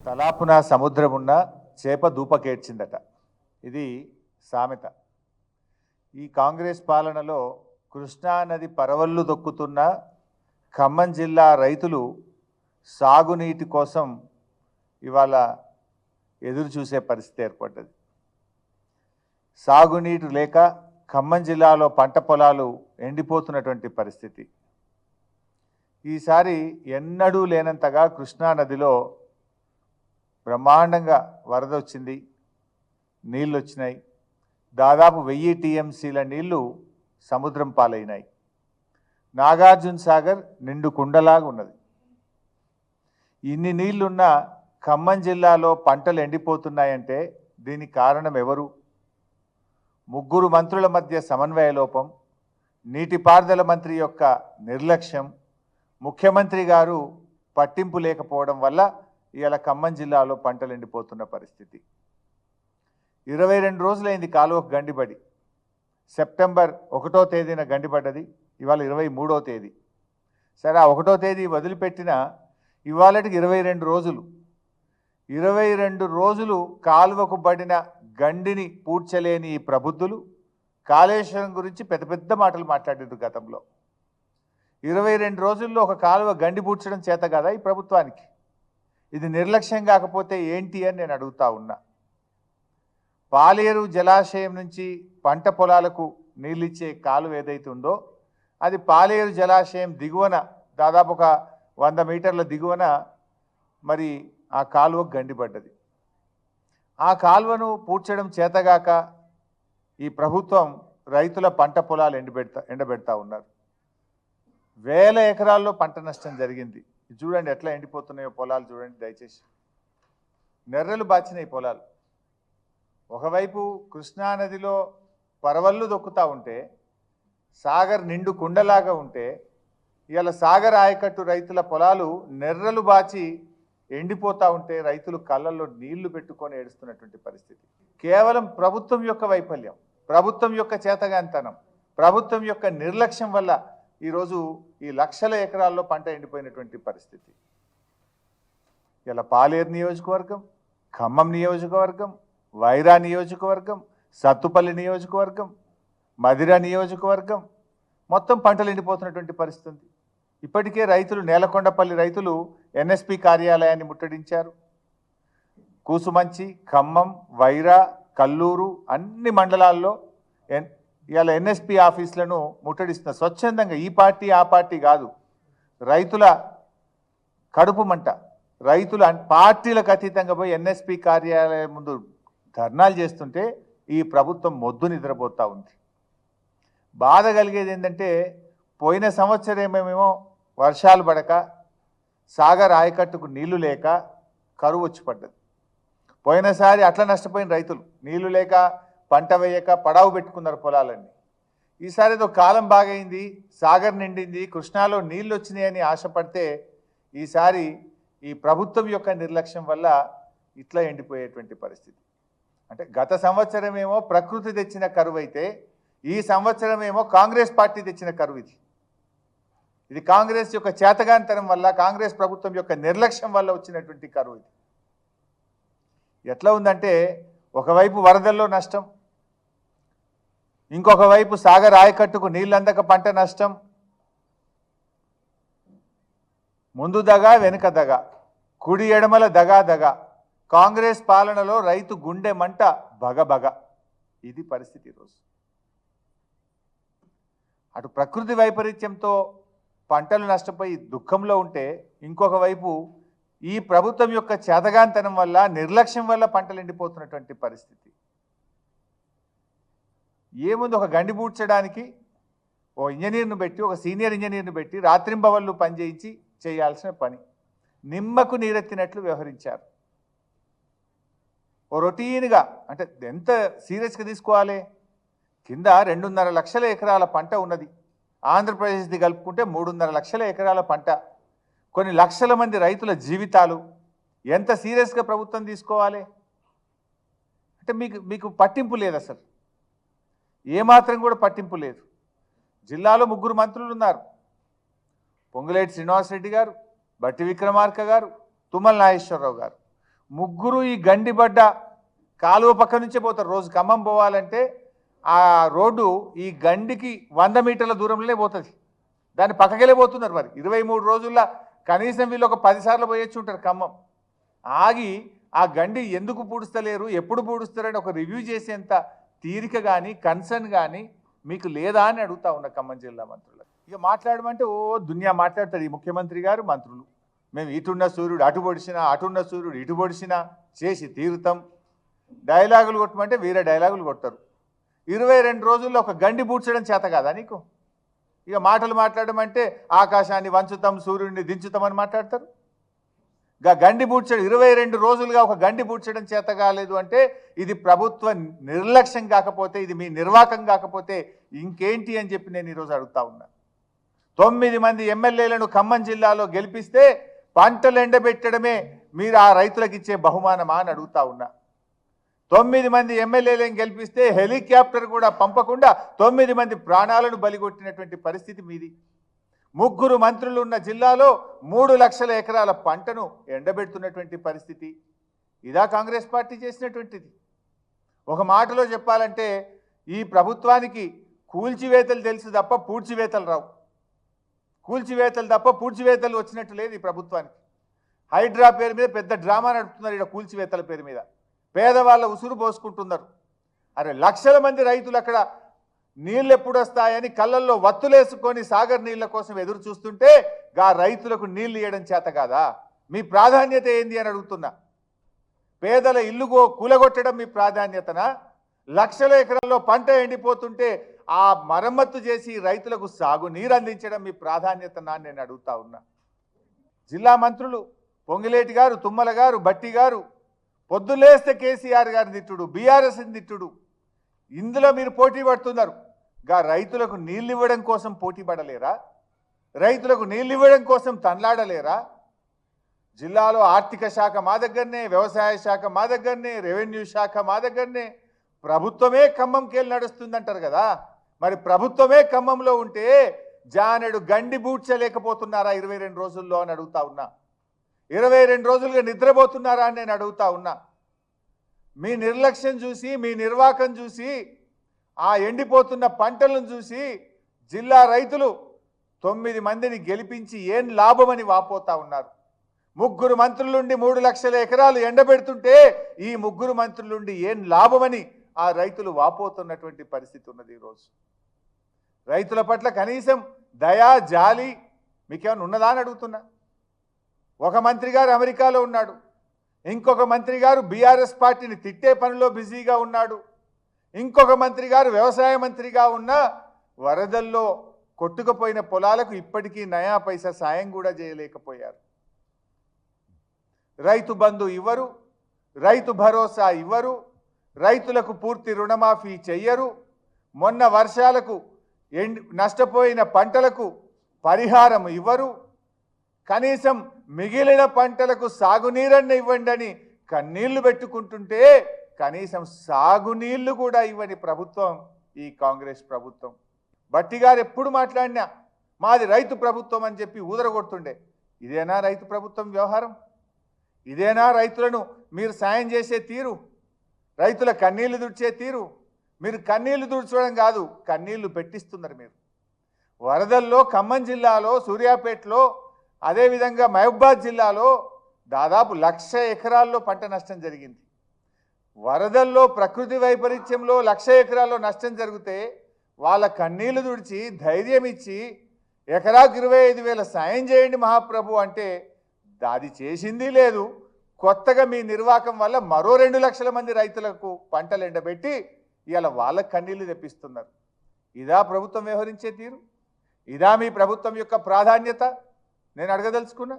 తలాపున సముద్రమున్న చేప దూపకేడ్చిందట. ఇది సామెత. ఈ కాంగ్రెస్ పాలనలో కృష్ణానది పరవళ్ళు దొక్కుతున్న ఖమ్మం జిల్లా రైతులు సాగునీటి కోసం ఇవాళ ఎదురు చూసే పరిస్థితి ఏర్పడ్డది. సాగునీరు లేక ఖమ్మం జిల్లాలో పంట పొలాలు ఎండిపోతున్నటువంటి పరిస్థితి. ఈసారి ఎన్నడూ లేనంతగా కృష్ణానదిలో బ్రహ్మాండంగా వరద వచ్చింది, నీళ్ళు వచ్చినాయి. దాదాపు 1000 టీఎంసీల నీళ్లు సముద్రం పాలైనాయి. నాగార్జున సాగర్ నిండు కుండలాగా ఉన్నది. ఇన్ని నీళ్లున్న ఖమ్మం జిల్లాలో పంటలు ఎండిపోతున్నాయంటే దీనికి కారణం ఎవరు? 3 మంత్రుల మధ్య సమన్వయ లోపం, నీటిపారుదల మంత్రి యొక్క నిర్లక్ష్యం, ముఖ్యమంత్రి గారు పట్టింపు లేకపోవడం వల్ల ఇవాళ ఖమ్మం జిల్లాలో పంటలు ఎండిపోతున్న పరిస్థితి. 22 రోజులైంది కాలువకు గండిపడి. సెప్టెంబర్ 1వ తేదీన గండిపడ్డది, ఇవాళ 23వ తేదీ. సరే, ఆ 1వ తేదీ వదిలిపెట్టిన ఇవాళకి 22 రోజులు. 22 రోజులు కాలువకు పడిన గండిని పూడ్చలేని ఈ ప్రబుద్ధులు కాళేశ్వరం గురించి పెద్ద పెద్ద మాటలు మాట్లాడారు గతంలో. 22 రోజుల్లో ఒక కాలువ గండి పూడ్చడం చేత కదా ఈ ప్రభుత్వానికి? ఇది నిర్లక్ష్యం కాకపోతే ఏంటి అని నేను అడుగుతా ఉన్నా. పాలేరు జలాశయం నుంచి పంట పొలాలకు నీళ్ళిచ్చే కాలువ ఏదైతే ఉందో అది పాలేరు జలాశయం దిగువన దాదాపు ఒక 100 మీటర్ల దిగువన మరి ఆ కాలువకు గండిపడ్డది. ఆ కాలువను పూడ్చడం చేతగాక ఈ ప్రభుత్వం రైతుల పంట పొలాలు ఎండబెడతా ఉన్నారు. 1000 ఎకరాల్లో పంట నష్టం జరిగింది. చూడండి ఎట్లా ఎండిపోతున్నాయో పొలాలు, చూడండి దయచేసి. నెర్రలు బాచినాయి పొలాలు. ఒకవైపు కృష్ణానదిలో పరవళ్ళు దొక్కుతూ ఉంటే, సాగర్ నిండు కుండలాగా ఉంటే, ఇవాళ సాగర్ ఆయకట్టు రైతుల పొలాలు నెర్రలు బాచి ఎండిపోతూ ఉంటే రైతులు కళ్ళల్లో నీళ్లు పెట్టుకొని ఏడుస్తున్నటువంటి పరిస్థితి. కేవలం ప్రభుత్వం యొక్క వైఫల్యం, ప్రభుత్వం యొక్క చేతగాంతనం, ప్రభుత్వం యొక్క నిర్లక్ష్యం వల్ల ఈరోజు ఈ లక్షల ఎకరాల్లో పంట ఎండిపోయినటువంటి పరిస్థితి. ఇలా పాలేరు నియోజకవర్గం, ఖమ్మం నియోజకవర్గం, వైరా నియోజకవర్గం, సత్తుపల్లి నియోజకవర్గం, మదిర నియోజకవర్గం మొత్తం పంటలు ఎండిపోతున్నటువంటి పరిస్థితి. ఇప్పటికే రైతులు, నేలకొండపల్లి రైతులు ఎన్ఎస్పి కార్యాలయాన్ని ముట్టడించారు. కూసుమంచి, ఖమ్మం, వైరా, కల్లూరు అన్ని మండలాల్లో ఇవాళ ఎన్ఎస్పి ఆఫీసులను ముట్టడిస్తున్న స్వచ్ఛందంగా. ఈ పార్టీ ఆ పార్టీ కాదు, రైతుల కడుపు మంట. రైతులు పార్టీలకు అతీతంగా పోయి ఎన్ఎస్పి కార్యాలయం ముందు ధర్నాలు చేస్తుంటే ఈ ప్రభుత్వం మొద్దు నిద్రపోతూ ఉంది. బాధ కలిగేది ఏంటంటే, పోయిన సంవత్సరమేమో వర్షాలు పడక సాగర్ ఆయకట్టుకు నీళ్లు లేక కరువు వచ్చి పడ్డది. పోయినసారి అట్లా నష్టపోయిన రైతులు నీళ్లు లేక పంట వేయక పడావు పెట్టుకున్నారు పొలాలన్నీ. ఈసారి ఏదో కాలం బాగైంది, సాగర్ నిండింది, కృష్ణాలో నీళ్ళు వచ్చినాయని ఆశపడితే ఈసారి ఈ ప్రభుత్వం యొక్క నిర్లక్ష్యం వల్ల ఇట్లా ఎండిపోయేటువంటి పరిస్థితి. అంటే గత సంవత్సరమేమో ప్రకృతి తెచ్చిన కరువు అయితే ఈ సంవత్సరమేమో కాంగ్రెస్ పార్టీ తెచ్చిన కరువు. ఇది కాంగ్రెస్ యొక్క చేతగానితనం వల్ల, కాంగ్రెస్ ప్రభుత్వం యొక్క నిర్లక్ష్యం వల్ల వచ్చినటువంటి కరువు. ఇది ఎట్లా ఉందంటే, ఒకవైపు వరదల్లో నష్టం, ఇంకొక వైపు సాగర్ ఆయకట్టుకు నీళ్ళందక పంట నష్టం. ముందు దగా వెనుక దగా, కుడి ఎడమల దగా దగా. కాంగ్రెస్ పాలనలో రైతు గుండె మంట బగబగ. ఇది పరిస్థితి ఈరోజు. అటు ప్రకృతి వైపరీత్యంతో పంటలు నష్టపోయి దుఃఖంలో ఉంటే, ఇంకొక వైపు ఈ ప్రభుత్వం యొక్క చేతగాంతనం వల్ల, నిర్లక్ష్యం వల్ల పంటలు ఎండిపోతున్నటువంటి పరిస్థితి. ఏముంది, ఒక గండి పూడ్చడానికి ఓ ఇంజనీర్ను పెట్టి, ఒక సీనియర్ ఇంజనీర్ను పెట్టి రాత్రింబవళ్ళు పనిచేయించి చేయాల్సిన పని. నిమ్మకు నీరెత్తినట్లు వ్యవహరించారు. ఓ రొటీన్గా, అంటే ఎంత సీరియస్గా తీసుకోవాలి? కింద 2.5 లక్షల ఎకరాల పంట ఉన్నది. ఆంధ్రప్రదేశ్ది కలుపుకుంటే 3.5 లక్షల ఎకరాల పంట. కొన్ని లక్షల మంది రైతుల జీవితాలు. ఎంత సీరియస్గా ప్రభుత్వం తీసుకోవాలి? అంటే మీకు పట్టింపు లేదు, అసలు ఏమాత్రం కూడా పట్టింపు లేదు. జిల్లాలో 3 మంత్రులు ఉన్నారు. పొంగులేటి శ్రీనివాసరెడ్డి గారు, బట్టి విక్రమార్క గారు, తుమ్మల నాగేశ్వరరావు గారు. ముగ్గురు ఈ గండిబడ్డ కాలువ పక్క నుంచే పోతారు. రోజు ఖమ్మం పోవాలంటే ఆ రోడ్డు ఈ గండికి 100 మీటర్ల దూరంలోనే పోతుంది. దాన్ని పక్కకెళ్ళే పోతున్నారు. మరి 23 రోజుల్లో కనీసం వీళ్ళు ఒక 10 సార్లు పోయొచ్చు ఉంటారు ఖమ్మం. ఆగి ఆ గండి ఎందుకు పూడుస్తలేరు, ఎప్పుడు పూడుస్తారని ఒక రివ్యూ చేసేంత తీరిక కానీ కన్సర్న్ కానీ మీకు లేదా అని అడుగుతా ఉన్న ఖమ్మం జిల్లా మంత్రులు. ఇక మాట్లాడమంటే దునియా మాట్లాడతారు ఈ ముఖ్యమంత్రి గారు, మంత్రులు. మేము ఇటున్న సూర్యుడు అటు పొడిచినా, అటున్న సూర్యుడు ఇటు పొడిచినా చేసి తీరుతాం. డైలాగులు కొట్టమంటే వీరే డైలాగులు కొడతారు. 22 రోజుల్లో ఒక గండి పూడ్చడం చేత కాదా నీకు? ఇక మాటలు మాట్లాడమంటే ఆకాశాన్ని వంచుతాం, సూర్యుడిని దించుతామని మాట్లాడతారు. గండి పూడ్చడం 22 రోజులుగా ఒక గండి పూడ్చడం చేత కాలేదు అంటే ఇది ప్రభుత్వ నిర్లక్ష్యం కాకపోతే, ఇది మీ నిర్వాకం కాకపోతే ఇంకేంటి అని చెప్పి నేను ఈరోజు అడుగుతా ఉన్నా. 9 మంది ఎమ్మెల్యేలను ఖమ్మం జిల్లాలో గెలిపిస్తే పంటలు ఎండబెట్టడమే మీరు ఆ రైతులకు ఇచ్చే బహుమానమా అని అడుగుతా ఉన్నా. 9 మంది ఎమ్మెల్యేలను గెలిపిస్తే హెలికాప్టర్ కూడా పంపకుండా 9 మంది ప్రాణాలను బలిగొట్టినటువంటి పరిస్థితి మీది. 3 మంత్రులు ఉన్న జిల్లాలో 3 లక్షల ఎకరాల పంటను ఎండబెడుతున్నటువంటి పరిస్థితి. ఇదా కాంగ్రెస్ పార్టీ చేసినటువంటిది? ఒక మాటలో చెప్పాలంటే ఈ ప్రభుత్వానికి కూల్చివేతలు తెలుసు తప్ప పూడ్చివేతలు రావు. కూల్చివేతలు తప్ప పూడ్చివేతలు వచ్చినట్టు లేదు ఈ ప్రభుత్వానికి. హైడ్రా పేరు మీద పెద్ద డ్రామా నడుపుతున్నారు ఇక్కడ. కూల్చివేతల పేరు మీద పేదవాళ్ళ ఉసురు పోసుకుంటున్నారు. అరే లక్షల మంది రైతులు అక్కడ నీళ్ళు ఎప్పుడు వస్తాయని కళ్ళల్లో వత్తులేసుకొని సాగర్ నీళ్ళ కోసం ఎదురు చూస్తుంటే గా రైతులకు నీళ్ళు ఇవ్వడం చేత కాదా? మీ ప్రాధాన్యత ఏంది అని అడుగుతున్నా. పేదల ఇల్లు కూలగొట్టడం మీ ప్రాధాన్యతనా? లక్షల ఎకరాల్లో పంట ఎండిపోతుంటే ఆ మరమ్మత్తు చేసి రైతులకు సాగునీరు అందించడం మీ ప్రాధాన్యతనా అని నేను అడుగుతా ఉన్నా. జిల్లా మంత్రులు పొంగిలేటి గారు, తుమ్మల గారు, బట్టి గారు పొద్దులేస్తే కేసీఆర్ గారిని తిట్టుడు, బీఆర్ఎస్ని తిట్టుడు. ఇందులో మీరు పోటీ పడుతున్నారు. రైతులకు నీళ్ళు ఇవ్వడం కోసం పోటీ పడలేరా? రైతులకు నీళ్ళు ఇవ్వడం కోసం తన్లాడలేరా? జిల్లాలో ఆర్థిక శాఖ మా దగ్గరనే, వ్యవసాయ శాఖ మా దగ్గరనే, రెవెన్యూ శాఖ మా దగ్గరనే. ప్రభుత్వమే ఖమ్మంకెళ్ళి నడుస్తుందంటారు కదా. మరి ప్రభుత్వమే ఖమ్మంలో ఉంటే జానెడు గండి బూడ్చలేకపోతున్నారా 22 రోజుల్లో అని అడుగుతా ఉన్నా. 22 రోజులుగా నిద్రపోతున్నారా అని నేను అడుగుతా ఉన్నా. మీ నిర్లక్ష్యం చూసి, మీ నిర్వాకం చూసి, ఆ ఎండిపోతున్న పంటలను చూసి జిల్లా రైతులు 9 మందిని గెలిపించి ఏం లాభమని వాపోతా ఉన్నారు. 3 మంత్రులుండి 3 లక్షల ఎకరాలు ఎండబెడుతుంటే ఈ 3 మంత్రులుండి ఏం లాభమని ఆ రైతులు వాపోతున్నటువంటి పరిస్థితి ఉన్నది. ఈరోజు రైతుల పట్ల కనీసం దయా జాలి మీకేమైనా ఉన్నదా అని అడుగుతున్నా. ఒక మంత్రి గారు అమెరికాలో ఉన్నాడు, ఇంకొక మంత్రి గారు బీఆర్ఎస్ పార్టీని తిట్టే పనిలో బిజీగా ఉన్నాడు, ఇంకొక మంత్రి గారు వ్యవసాయ మంత్రిగా ఉన్న వరదల్లో కొట్టుకుపోయిన పొలాలకు ఇప్పటికీ నయా పైసా సాయం కూడా చేయలేకపోయారు. రైతు బంధు ఇవ్వరు, రైతు భరోసా ఇవ్వరు, రైతులకు పూర్తి రుణమాఫీ చెయ్యరు, మొన్న వర్షాలకు నష్టపోయిన పంటలకు పరిహారం ఇవ్వరు, కనీసం మిగిలిన పంటలకు సాగునీరన్న ఇవ్వండి అని కన్నీళ్లు పెట్టుకుంటుంటే కనీసం సాగునీళ్లు కూడా ఇవ్వని ప్రభుత్వం ఈ కాంగ్రెస్ ప్రభుత్వం. బట్టి గారు ఎప్పుడు మాట్లాడినా మాది రైతు ప్రభుత్వం అని చెప్పి ఊదరగొడుతుండే. ఇదేనా రైతు ప్రభుత్వం వ్యవహారం? ఇదేనా రైతులను మీరు సాయం చేసే తీరు? రైతుల కన్నీళ్లు దుడిచే తీరు? మీరు కన్నీళ్లు దుడ్చడం కాదు, కన్నీళ్లు పెట్టిస్తున్నారు మీరు. వరదల్లో ఖమ్మం జిల్లాలో, సూర్యాపేటలో, అదేవిధంగా మహబూబాద్ జిల్లాలో దాదాపు 1,00,000 ఎకరాల్లో పంట నష్టం జరిగింది. వరదల్లో ప్రకృతి వైపరీత్యంలో 1,00,000 ఎకరాల్లో నష్టం జరిగితే వాళ్ళ కన్నీళ్లు తుడిచి ధైర్యం ఇచ్చి ఎకరాకు 25,000 సాయం చేయండి మహాప్రభు అంటే అది చేసింది లేదు. కొత్తగా మీ నిర్వాకం వల్ల మరో 2 లక్షల మంది రైతులకు పంటలు ఎండబెట్టి ఇవాళ వాళ్ళ కన్నీళ్లు తెప్పిస్తున్నారు. ఇదా ప్రభుత్వం వ్యవహరించే తీరు? ఇదా మీ ప్రభుత్వం యొక్క ప్రాధాన్యత? నేను అడగదలుచుకున్నా.